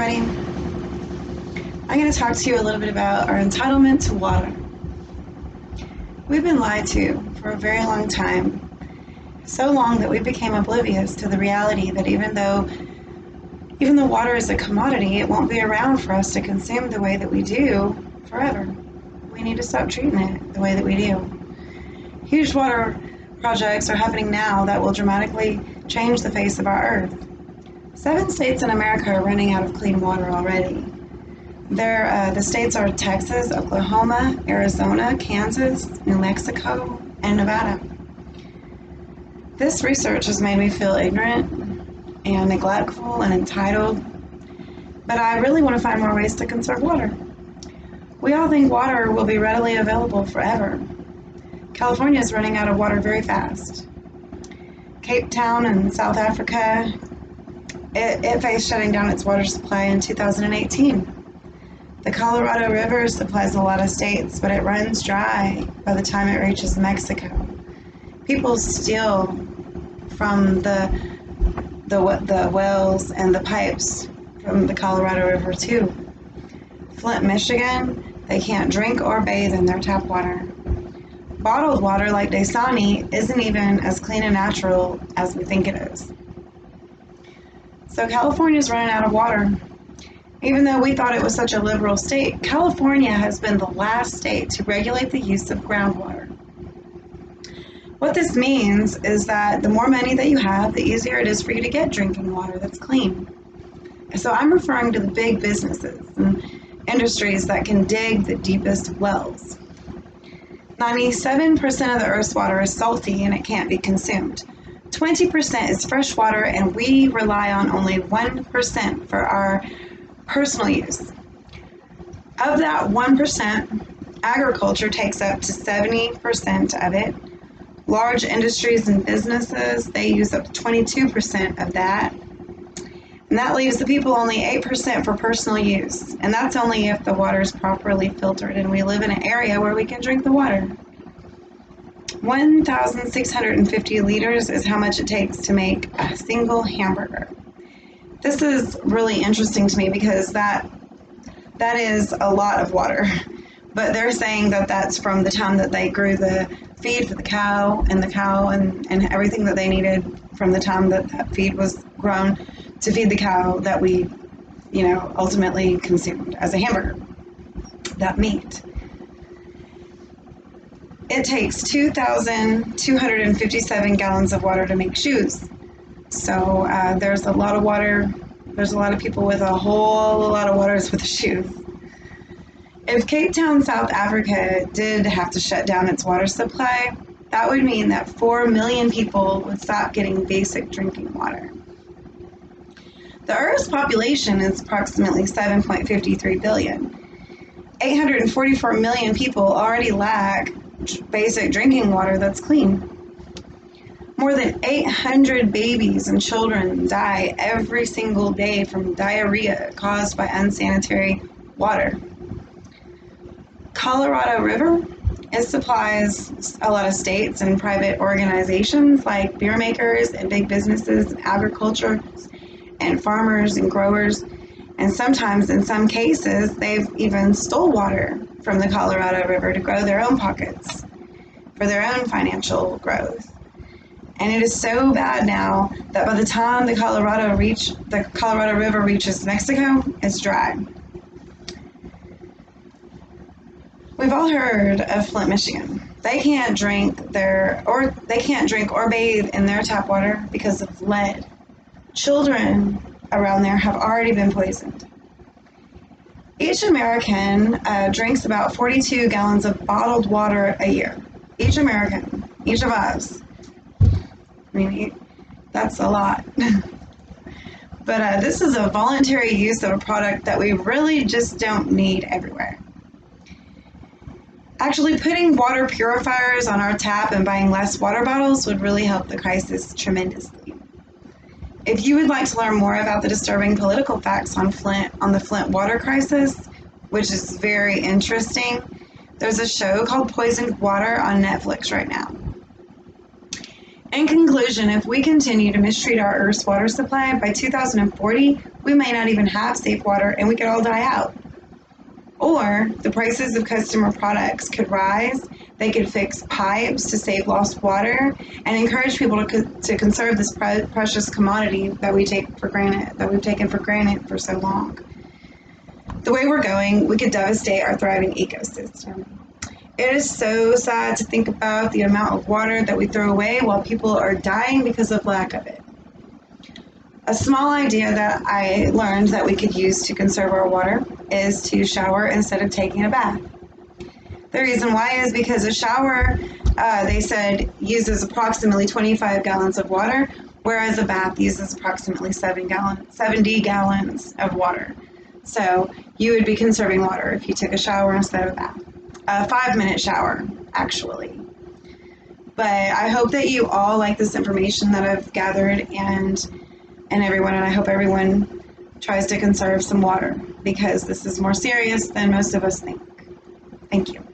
everybody. I'm going to talk to you a little bit about our entitlement to water. We've been lied to for a very long time, so long that we became oblivious to the reality that even though water is a commodity, it won't be around for us to consume the way that we do forever. We need to stop treating it the way that we do. Huge water projects are happening now that will dramatically change the face of our earth. 7 states in America are running out of clean water already. The states are Texas, Oklahoma, Arizona, Kansas, New Mexico, and Nevada. This research has made me feel ignorant and neglectful and entitled, but I really want to find more ways to conserve water. We all think water will be readily available forever. California is running out of water very fast. Cape Town in South Africa, it faced shutting down its water supply in 2018. The Colorado River supplies a lot of states, but it runs dry by the time it reaches Mexico. People steal from the wells and the pipes from the Colorado River too. Flint, Michigan, they can't drink or bathe in their tap water. Bottled water like Dasani isn't even as clean and natural as we think it is. So California's running out of water. Even though we thought it was such a liberal state, California has been the last state to regulate the use of groundwater. What this means is that the more money that you have, the easier it is for you to get drinking water that's clean. So I'm referring to the big businesses and industries that can dig the deepest wells. 97% of the Earth's water is salty and it can't be consumed. 20% is fresh water, and we rely on only 1% for our personal use. Of that 1%, agriculture takes up to 70% of it. Large industries and businesses, they use up to 22% of that. And that leaves the people only 8% for personal use. And that's only if the water is properly filtered and we live in an area where we can drink the water. 1,650 liters is how much it takes to make a single hamburger. This is really interesting to me because that is a lot of water. But they're saying that that's from the time that they grew the feed for the cow and everything that they needed from the time that that feed was grown to feed the cow that we, ultimately consumed as a hamburger, that meat. It takes 2,257 gallons of water to make shoes. So there's a lot of water. There's a lot of people with a whole lot of waters with shoes. If Cape Town, South Africa did have to shut down its water supply, that would mean that 4 million people would stop getting basic drinking water. The Earth's population is approximately 7.53 billion. 844 million people already lack basic drinking water that's clean. More than 800 babies and children die every single day from diarrhea caused by unsanitary water. Colorado River, it supplies a lot of states and private organizations like beer makers and big businesses and agriculture and farmers and growers. And sometimes, in some cases, they've even stole water from the Colorado River to grow their own pockets for their own financial growth. And it is so bad now that by the time the Colorado River reaches Mexico, it's dry. We've all heard of Flint, Michigan. They can't drink or bathe in their tap water because of lead. Children around there have already been poisoned. Each American drinks about 42 gallons of bottled water a year. Each American, each of us. That's a lot. But this is a voluntary use of a product that we really just don't need everywhere. Actually, putting water purifiers on our tap and buying less water bottles would really help the crisis tremendously. If you would like to learn more about the disturbing political facts on the Flint water crisis, which is very interesting, there's a show called Poisoned Water on Netflix right now. In conclusion, if we continue to mistreat our Earth's water supply, by 2040, we may not even have safe water and we could all die out. Or the prices of customer products could rise. They could fix pipes to save lost water and encourage people to conserve this precious commodity that we take for granted, that we've taken for granted for so long. The way we're going, we could devastate our thriving ecosystem. It is so sad to think about the amount of water that we throw away while people are dying because of lack of it. A small idea that I learned that we could use to conserve our water is to shower instead of taking a bath. The reason why is because a shower, they said, uses approximately 25 gallons of water, whereas a bath uses approximately 70 gallons of water. So you would be conserving water if you took a shower instead of a bath. A 5-minute shower, actually. But I hope that you all like this information that I've gathered and I hope everyone tries to conserve some water because this is more serious than most of us think. Thank you.